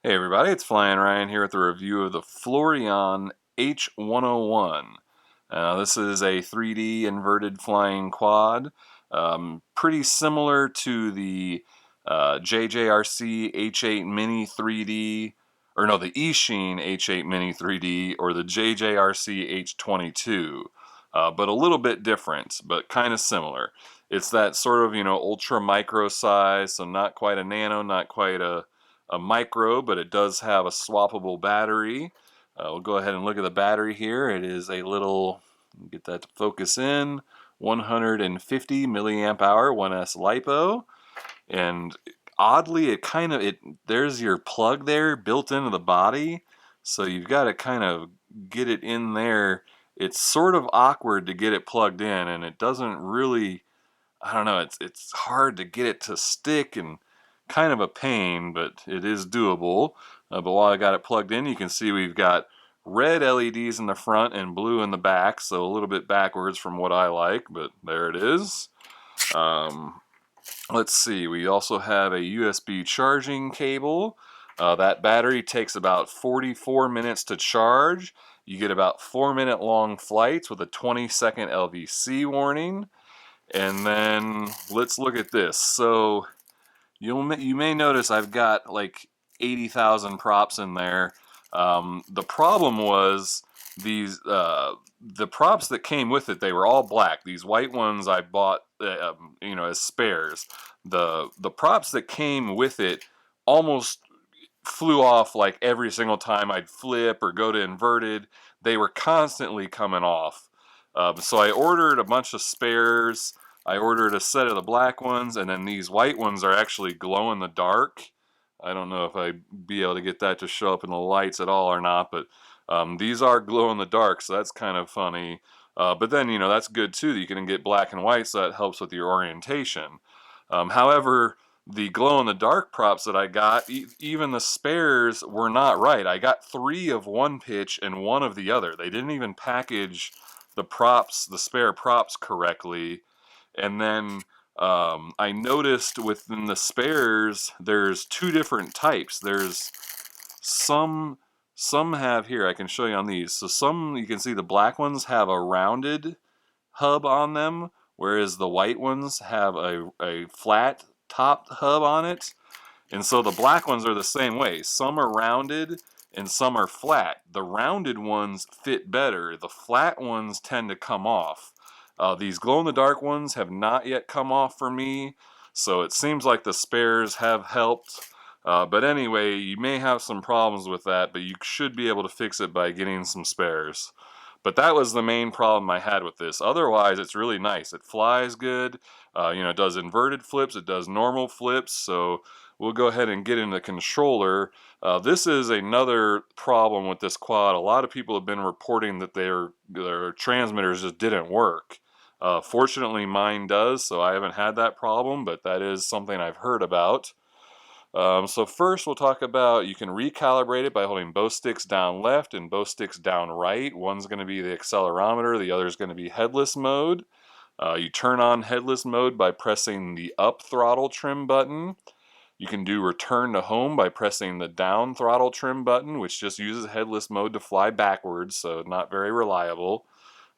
Hey everybody, it's Flyin Ryan here with a review of the Floureon H101. This is a 3D inverted flying quad, pretty similar to the JJRC H8 Mini 3D, or no, the Eachine H8 Mini 3D, or the JJRC H22, but a little bit different, but kind of similar. It's that sort of, ultra micro size, so not quite a nano, not quite a micro, but it does have a swappable battery. We'll go ahead and look at the battery here. It is a little, get that to focus in, 150 milliamp hour 1S LiPo, and oddly there's your plug there built into the body, so you've got to kind of get it in there. It's sort of awkward to get it plugged in, and it doesn't really, I don't know, it's hard to get it to stick and kind of a pain, but it is doable. But while I got it plugged in, you can see we've got red LEDs in the front and blue in the back, so a little bit backwards from what I like, but there it is. Let's see, we also have a USB charging cable. That battery takes about 44 minutes to charge. You get about 4-minute long flights with a 20-second LVC warning. And then let's look at this. So you may notice I've got like 80,000 props in there. The problem was the props that came with it, they were all black. These white ones I bought as spares. The props that came with it almost flew off like every single time I'd flip or go to inverted. They were constantly coming off. So I ordered a bunch of spares. I ordered a set of the black ones, and then these white ones are actually glow in the dark. I don't know if I'd be able to get that to show up in the lights at all or not, but these are glow in the dark, so that's kind of funny. But then, that's good too, that you can get black and white, so that helps with your orientation. However, the glow in the dark props that I got, even the spares were not right. I got 3 of one pitch and 1 of the other. They didn't even package the props, the spare props correctly. And then I noticed within the spares, there's 2 different types. There's some have here, I can show you on these. So some, you can see the black ones have a rounded hub on them, whereas the white ones have a flat top hub on it. And so the black ones are the same way. Some are rounded and some are flat. The rounded ones fit better. The flat ones tend to come off. These glow-in-the-dark ones have not yet come off for me, so it seems like the spares have helped. But anyway, you may have some problems with that, but you should be able to fix it by getting some spares. But that was the main problem I had with this. Otherwise, it's really nice. It flies good. It does inverted flips. It does normal flips. So we'll go ahead and get into the controller. This is another problem with this quad. A lot of people have been reporting that their transmitters just didn't work. Fortunately, mine does, so I haven't had that problem, but that is something I've heard about. So first we'll talk about, you can recalibrate it by holding both sticks down left and both sticks down right. One's going to be the accelerometer, the other is going to be headless mode. You turn on headless mode by pressing the up throttle trim button. You can do return to home by pressing the down throttle trim button, which just uses headless mode to fly backwards, so not very reliable.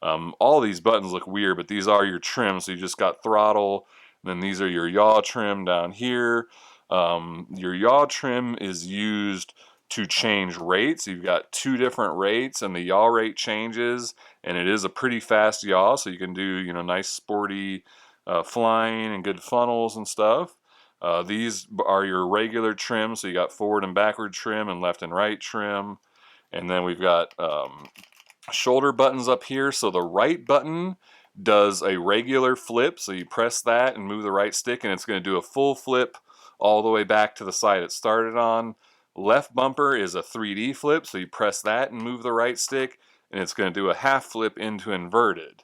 All these buttons look weird, but these are your trim, so you just got throttle, and then these are your yaw trim down here. Your yaw trim is used to change rates. You've got 2 different rates, and the yaw rate changes, and it is a pretty fast yaw, so you can do nice sporty flying and good funnels and stuff. These are your regular trim, so you got forward and backward trim and left and right trim. And then we've got shoulder buttons up here. So the right button does a regular flip, so you press that and move the right stick, and it's going to do a full flip all the way back to the side it started on. Left bumper is a 3D flip, so you press that and move the right stick, and it's going to do a half flip into inverted.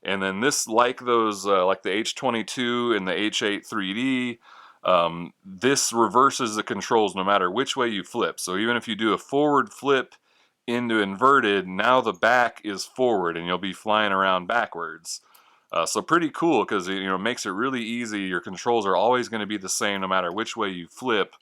And then this, like those, like the H22 and the H8 3D, this reverses the controls no matter which way you flip. So even if you do a forward flip into inverted, now the back is forward and you'll be flying around backwards. So pretty cool, because it makes it really easy. Your controls are always going to be the same no matter which way you flip.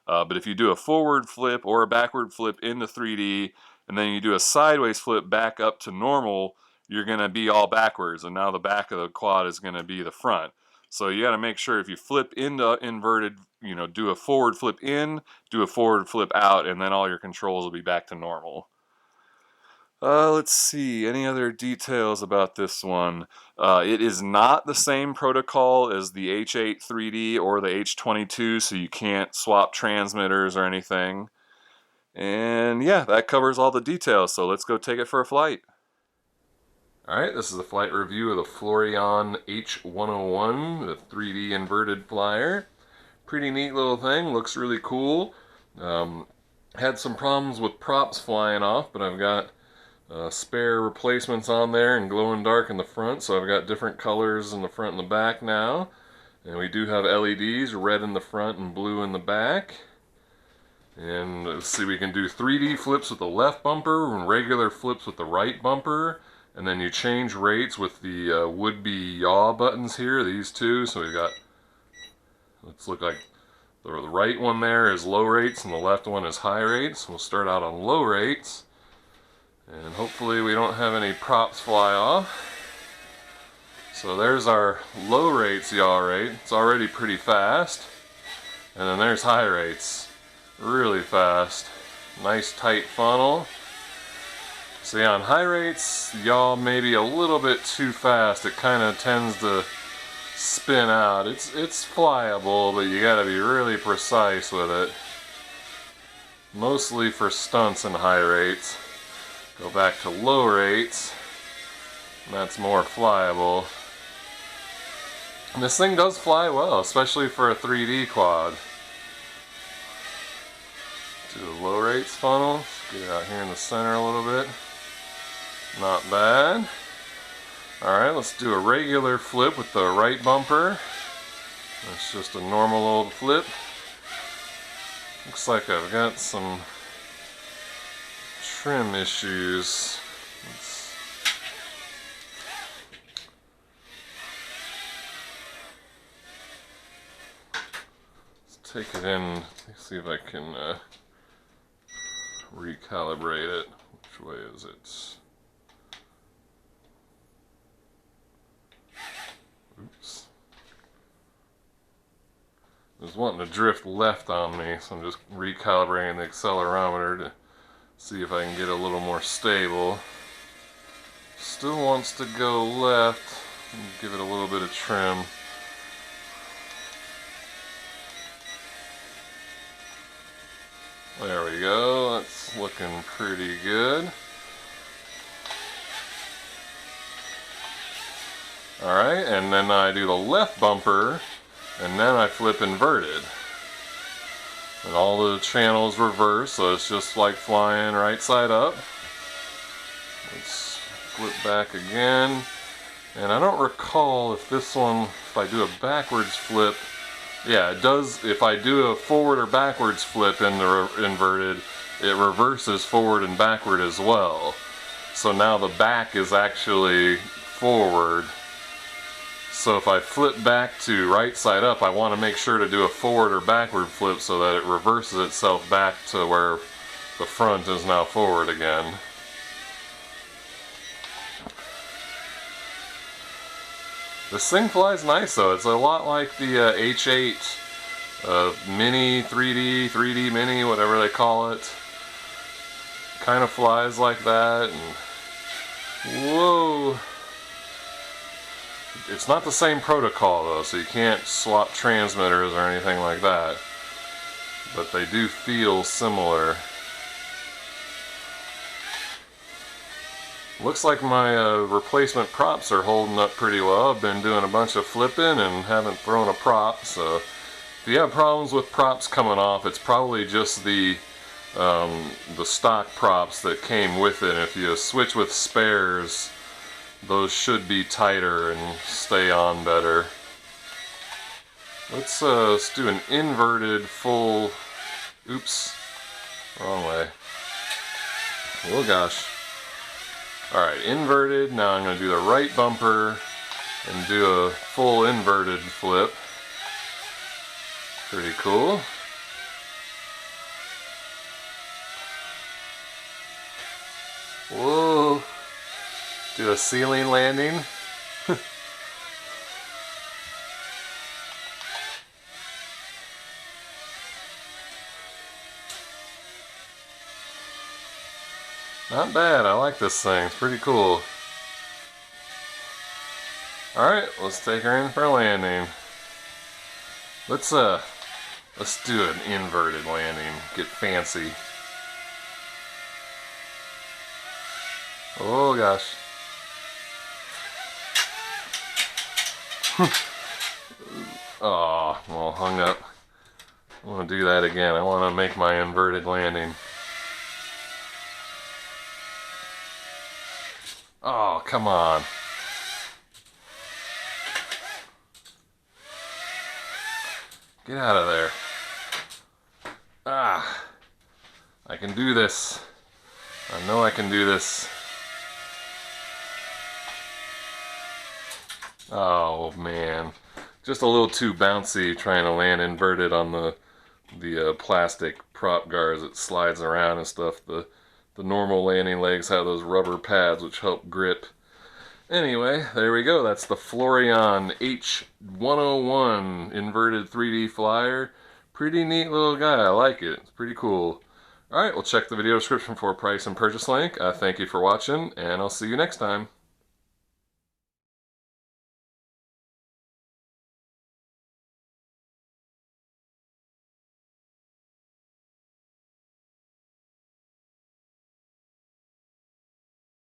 But if you do a forward flip or a backward flip into 3D, and then you do a sideways flip back up to normal, you're going to be all backwards, and now the back of the quad is going to be the front. So you got to make sure if you flip into inverted, you know, do a forward flip in, do a forward flip out, and then all your controls will be back to normal. Let's see, any other details about this one? It is not the same protocol as the H8 3D or the H22, so you can't swap transmitters or anything. And yeah, that covers all the details, so let's go take it for a flight. Alright, this is a flight review of the Floureon H101, the 3D inverted flyer. Pretty neat little thing, looks really cool. Had some problems with props flying off, but I've got spare replacements on there and glow in dark in the front, so I've got different colors in the front and the back now. And we do have LEDs, red in the front and blue in the back. And let's see, we can do 3D flips with the left bumper and regular flips with the right bumper. And then you change rates with the would-be yaw buttons here, these two. So we've got, let's look like the right one there is low rates and the left one is high rates. We'll start out on low rates. And hopefully we don't have any props fly off. So there's our low rates yaw rate. It's already pretty fast. And then there's high rates. Really fast. Nice tight funnel. So yeah, on high rates, yaw maybe a little bit too fast. It kind of tends to spin out. It's flyable, but you gotta be really precise with it. Mostly for stunts and high rates. Go back to low rates, and that's more flyable. And this thing does fly well, especially for a 3D quad. Do the low rates funnel. Let's get it out here in the center a little bit. Not bad. Alright, let's do a regular flip with the right bumper. That's just a normal old flip. Looks like I've got some trim issues. Let's take it in, see if I can recalibrate it. Which way is it? Oops. It was wanting to drift left on me, so I'm just recalibrating the accelerometer to see if I can get a little more stable. Still wants to go left. Give it a little bit of trim. There we go. That's looking pretty good. Alright, and then I do the left bumper, and then I flip inverted. And all the channels reverse, so it's just like flying right side up. Let's flip back again. And I don't recall if this one, if I do a backwards flip, yeah, it does. If I do a forward or backwards flip in the inverted, it reverses forward and backward as well. So now the back is actually forward. So if I flip back to right side up, I want to make sure to do a forward or backward flip so that it reverses itself back to where the front is now forward again. This thing flies nice though. It's a lot like the H8 Mini 3D Mini, whatever they call it. Kind of flies like that. And whoa! It's not the same protocol though, so you can't swap transmitters or anything like that. But they do feel similar. Looks like my replacement props are holding up pretty well. I've been doing a bunch of flipping and haven't thrown a prop, so if you have problems with props coming off, it's probably just the stock props that came with it. If you switch with spares, those should be tighter and stay on better. Let's do an inverted full, oops, wrong way. Oh gosh. Alright, inverted. Now I'm going to do the right bumper and do a full inverted flip. Pretty cool. Whoa. Do a ceiling landing. Not bad, I like this thing, it's pretty cool. Alright, let's take her in for a landing. Let's do an inverted landing, get fancy. Oh gosh. Oh, well, hung up. I want to do that again. I want to make my inverted landing. Oh, come on. Get out of there. Ah. I can do this. I know I can do this. Oh, man. Just a little too bouncy trying to land inverted on the plastic prop guards. It slides around and stuff. The normal landing legs have those rubber pads which help grip. Anyway, there we go. That's the Floureon H101 inverted 3D flyer. Pretty neat little guy. I like it. It's pretty cool. Alright, we'll check the video description for a price and purchase link. Thank you for watching, and I'll see you next time.